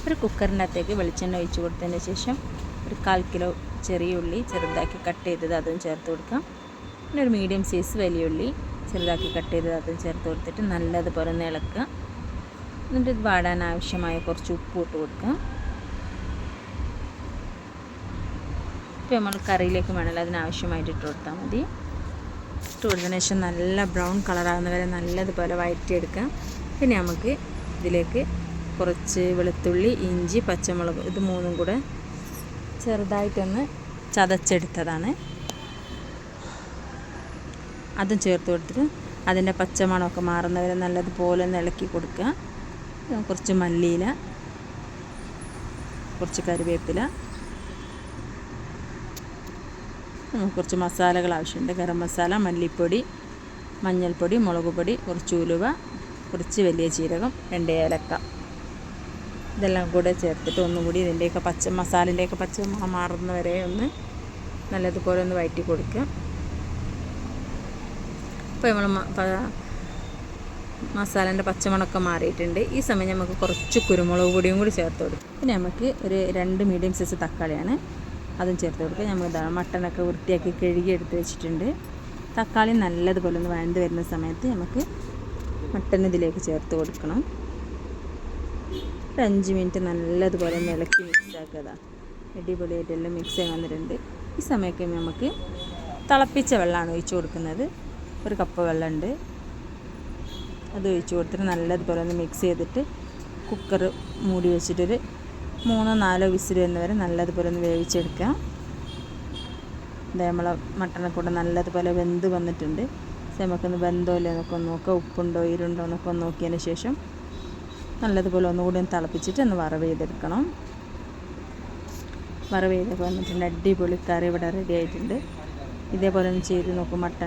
ഒരു കുക്കറിൻ്റെ അകത്തേക്ക് വെളിച്ചെണ്ണ ഒഴിച്ച് കൊടുത്തതിന് ശേഷം ഒരു 1/4 കിലോ ചെറിയ ഉള്ളി ചെറുതാക്കി കട്ട് ചെയ്തത് അതും ചേർത്ത് കൊടുക്കാം. പിന്നെ ഒരു മീഡിയം സൈസ് വലിയ ഉള്ളി ചെറുതാക്കി കട്ട് ചെയ്തത് അതും ചേർത്ത് കൊടുത്തിട്ട് നല്ലതുപോലെ ഒന്ന് ഇളക്കുക. എന്നിട്ട് ഇത് വാടാൻ ആവശ്യമായ കുറച്ച് ഉപ്പ് ഇട്ട് കൊടുക്കാം. ഇപ്പോൾ നമ്മൾ കറിയിലേക്ക് വേണമല്ലോ അതിനാവശ്യമായിട്ട് ഇട്ട് കൊടുത്താൽ മതി. ഇട്ട് കൊടുത്തതിന് ശേഷം നല്ല ബ്രൗൺ കളറാകുന്നവരെ നല്ലതുപോലെ വഴറ്റിയെടുക്കാം. പിന്നെ നമുക്ക് ഇതിലേക്ക് കുറച്ച് വെളുത്തുള്ളി, ഇഞ്ചി, പച്ചമുളക് ഇത് മൂന്നും കൂടെ ചെറുതായിട്ടൊന്ന് ചതച്ചെടുത്തതാണ്. അതും ചേർത്ത് കൊടുത്തിട്ട് അതിൻ്റെ പച്ചമണമൊക്കെ മാറുന്നവരെ നല്ലതുപോലെ ഒന്ന് ഇളക്കി കൊടുക്കുക. കുറച്ച് മല്ലിയില, കുറച്ച് കറിവേപ്പില, കുറച്ച് മസാലകൾ ആവശ്യമുണ്ട്. ഗരം മസാല, മല്ലിപ്പൊടി, മഞ്ഞൾപ്പൊടി, മുളക് പൊടി, കുറച്ച് ഉലുവ, കുറച്ച് വലിയ ജീരകം, 2 ഏലക്ക ഇതെല്ലാം കൂടെ ചേർത്തിട്ട് ഒന്നും കൂടി ഇതിൻ്റെയൊക്കെ മസാലൻ്റെയൊക്കെ പച്ച മാറുന്നവരെ ഒന്ന് നല്ലതുപോലെ ഒന്ന് വഴറ്റി കൊടുക്കുക. അപ്പോൾ നമ്മൾ മസാലേൻ്റെ പച്ചമണമൊക്കെ മാറിയിട്ടുണ്ട്. ഈ സമയം നമുക്ക് കുറച്ച് കുരുമുളക് പൊടിയും കൂടി ചേർത്ത് കൊടുക്കും. പിന്നെ നമുക്ക് ഒരു 2 മീഡിയം സൈസ് തക്കാളിയാണ്, അതും ചേർത്ത് കൊടുക്കുക. നമ്മൾ മട്ടനൊക്കെ വൃത്തിയാക്കി കഴുകി എടുത്ത് വെച്ചിട്ടുണ്ട്. തക്കാളി നല്ലതുപോലെ ഒന്ന് വഴണ്ട് വരുന്ന സമയത്ത് നമുക്ക് മട്ടൻ ഇതിലേക്ക് ചേർത്ത് കൊടുക്കണം. ഒരു 5 മിനിറ്റ് നല്ലതുപോലെ ഒന്ന് ഇളക്കി മിക്സ് ആക്കുക. അടിപൊളിയായിട്ടെല്ലാം മിക്സ് ആയി വന്നിട്ടുണ്ട്. ഈ സമയമൊക്കെ നമുക്ക് തിളപ്പിച്ച വെള്ളമാണ് ഒഴിച്ച് കൊടുക്കുന്നത്. 1 കപ്പ് വെള്ളമുണ്ട്, അത് ഒഴിച്ച് കൊടുത്തിട്ട് നല്ലതുപോലെ ഒന്ന് മിക്സ് ചെയ്തിട്ട് കുക്കർ മൂടി വെച്ചിട്ടൊരു 3-4 വിസിൽ വരുന്നവരെ നല്ലതുപോലെ ഒന്ന് വേവിച്ചെടുക്കാം. നമ്മളെ മട്ടനൊക്കെ കൂടെ നല്ലതുപോലെ വെന്ത് വന്നിട്ടുണ്ട്. നമുക്കൊന്ന് വെന്തോ ഇല്ല എന്നൊക്കെ ഒന്ന് നോക്കുക, ഉപ്പുണ്ടോ ഇരുണ്ടോ എന്നൊക്കെ ഒന്ന് നോക്കിയതിന് ശേഷം നല്ലതുപോലെ ഒന്നുകൂടി ഒന്ന് തിളപ്പിച്ചിട്ട് ഒന്ന് വറവ് ചെയ്തെടുക്കണം. വറവ് ചെയ്തൊക്കെ വന്നിട്ടുണ്ട്. അടിപൊളി കറി ഇവിടെ റെഡി ആയിട്ടുണ്ട്. ഇതേപോലെ ഒന്ന് ചെയ്ത് നോക്കും. മട്ടൻ